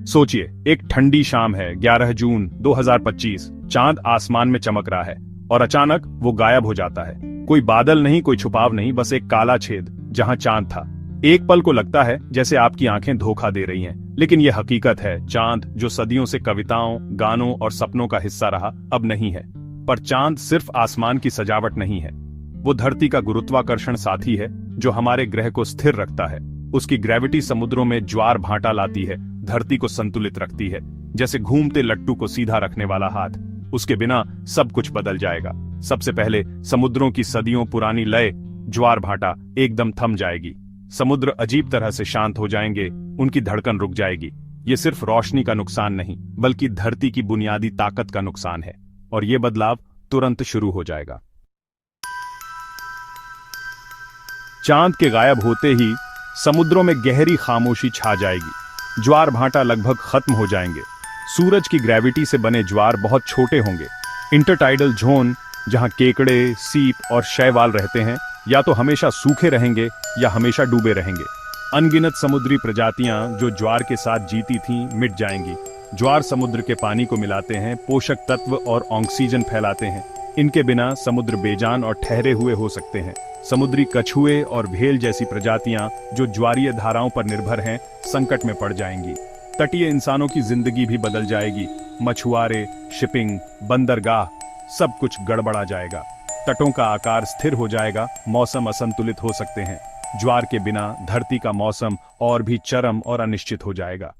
सोचिए, एक ठंडी शाम है, 11 जून 2025। चांद आसमान में चमक रहा है और अचानक वो गायब हो जाता है। कोई बादल नहीं, कोई छुपाव नहीं, बस एक काला छेद जहां चांद था। एक पल को लगता है जैसे आपकी आंखें धोखा दे रही हैं, लेकिन ये हकीकत है। चांद जो सदियों से कविताओं, गानों और सपनों का हिस्सा रहा, अब नहीं है। पर चांद सिर्फ आसमान की सजावट नहीं है, वो धरती का गुरुत्वाकर्षण साथी है जो हमारे ग्रह को स्थिर रखता है। उसकी ग्रेविटी समुद्रों में ज्वार भाटा लाती है, धरती को संतुलित रखती है, जैसे घूमते लट्टू को सीधा रखने वाला हाथ। उसके बिना सब कुछ बदल जाएगा। सबसे पहले समुद्रों की सदियों पुरानी लय, ज्वार भाटा, एकदम थम जाएगी। समुद्र अजीब तरह से शांत हो जाएंगे, उनकी धड़कन रुक जाएगी। ये सिर्फ रोशनी का नुकसान नहीं, बल्कि धरती की बुनियादी ताकत का नुकसान है, और ये बदलाव तुरंत शुरू हो जाएगा। चांद के गायब होते ही समुद्रों में गहरी खामोशी छा जाएगी। ज्वार भाटा लगभग खत्म हो जाएंगे। सूरज की ग्रेविटी से बने ज्वार बहुत छोटे होंगे। इंटरटाइडल जोन, जहां केकड़े, सीप और शैवाल रहते हैं, या तो हमेशा सूखे रहेंगे या हमेशा डूबे रहेंगे। अनगिनत समुद्री प्रजातियां जो ज्वार के साथ जीती थीं, मिट जाएंगी। ज्वार समुद्र के पानी को मिलाते हैं, पोषक तत्व और ऑक्सीजन फैलाते हैं। इनके बिना समुद्र बेजान और ठहरे हुए हो सकते हैं। समुद्री कछुए और भेल जैसी प्रजातियां जो ज्वारीय धाराओं पर निर्भर हैं, संकट में पड़ जाएंगी। तटीय इंसानों की जिंदगी भी बदल जाएगी। मछुआरे, शिपिंग, बंदरगाह, सब कुछ गड़बड़ा जाएगा। तटों का आकार स्थिर हो जाएगा, मौसम असंतुलित हो सकते हैं। ज्वार के बिना धरती का मौसम और भी चरम और अनिश्चित हो जाएगा।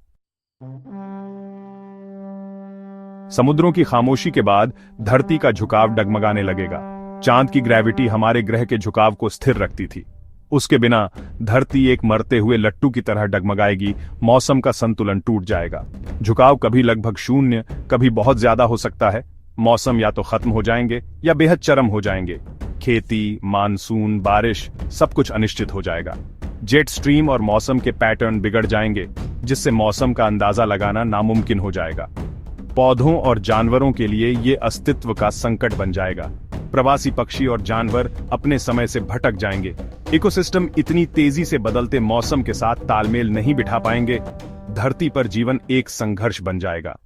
समुद्रों की खामोशी के बाद धरती का झुकाव डगमगाने लगेगा। चांद की ग्रेविटी हमारे ग्रह के झुकाव को स्थिर रखती थी। उसके बिना धरती एक मरते हुए लट्टू की तरह डगमगाएगी। मौसम का संतुलन टूट जाएगा। झुकाव कभी लगभग शून्य, कभी बहुत ज्यादा हो सकता है। मौसम या तो खत्म हो जाएंगे या बेहद चरम हो जाएंगे। खेती, मानसून, बारिश, सब कुछ अनिश्चित हो जाएगा। जेट स्ट्रीम और मौसम के पैटर्न बिगड़ जाएंगे, जिससे मौसम का अंदाजा लगाना नामुमकिन हो जाएगा। पौधों और जानवरों के लिए ये अस्तित्व का संकट बन जाएगा। प्रवासी पक्षी और जानवर अपने समय से भटक जाएंगे। इकोसिस्टम इतनी तेजी से बदलते मौसम के साथ तालमेल नहीं बिठा पाएंगे। धरती पर जीवन एक संघर्ष बन जाएगा।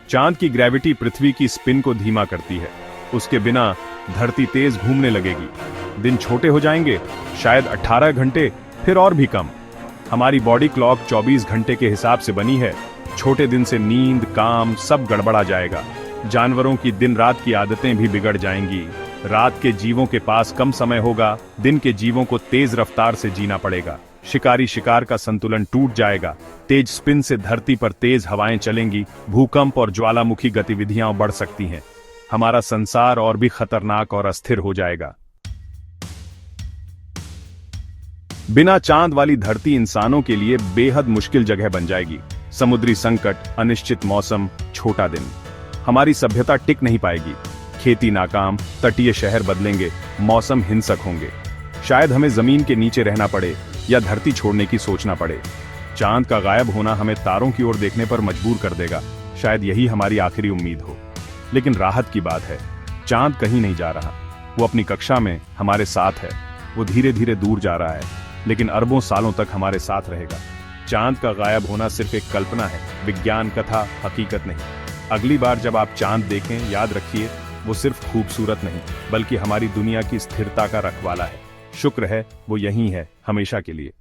चांद की ग्रेविटी पृथ्वी की स्पिन को धीमा करती है। उसके बिना धरती तेज घूमने लगेगी। दिन छोटे हो जाएंगे, शायद 18 घंटे, फिर और भी कम। हमारी बॉडी क्लॉक 24 घंटे के हिसाब से बनी है। छोटे दिन से नींद, काम सब गड़बड़ा जाएगा। जानवरों की दिन रात की आदतें भी बिगड़ जाएंगी। रात के जीवों के पास कम समय होगा, दिन के जीवों को तेज रफ्तार से जीना पड़ेगा। शिकारी शिकार का संतुलन टूट जाएगा। तेज स्पिन से धरती पर तेज हवाएं चलेंगी। भूकंप और ज्वालामुखी गतिविधियां बढ़ सकती हैं। हमारा संसार और भी खतरनाक और अस्थिर हो जाएगा। बिना चांद वाली धरती इंसानों के लिए बेहद मुश्किल जगह बन जाएगी। समुद्री संकट, अनिश्चित मौसम, छोटा दिन। हमारी सभ्यता टिक नहीं पाएगी। खेती नाकाम, तटीय शहर बदलेंगे, मौसम हिंसक होंगे। शायद हमें जमीन के नीचे रहना पड़े या धरती छोड़ने की सोचना पड़े। चांद का गायब होना हमें तारों की ओर देखने पर मजबूर कर देगा। शायद यही हमारी आखिरी उम्मीद हो। लेकिन राहत की बात है, चांद कहीं नहीं जा रहा। वो अपनी कक्षा में हमारे साथ है। वो धीरे धीरे दूर जा रहा है, लेकिन अरबों सालों तक हमारे साथ रहेगा। चांद का गायब होना सिर्फ एक कल्पना है, विज्ञान कथा, हकीकत नहीं। अगली बार जब आप चांद देखें, याद रखिए, वो सिर्फ खूबसूरत नहीं, बल्कि हमारी दुनिया की स्थिरता का रखवाला है। शुक्र है वो यहीं है, हमेशा के लिए।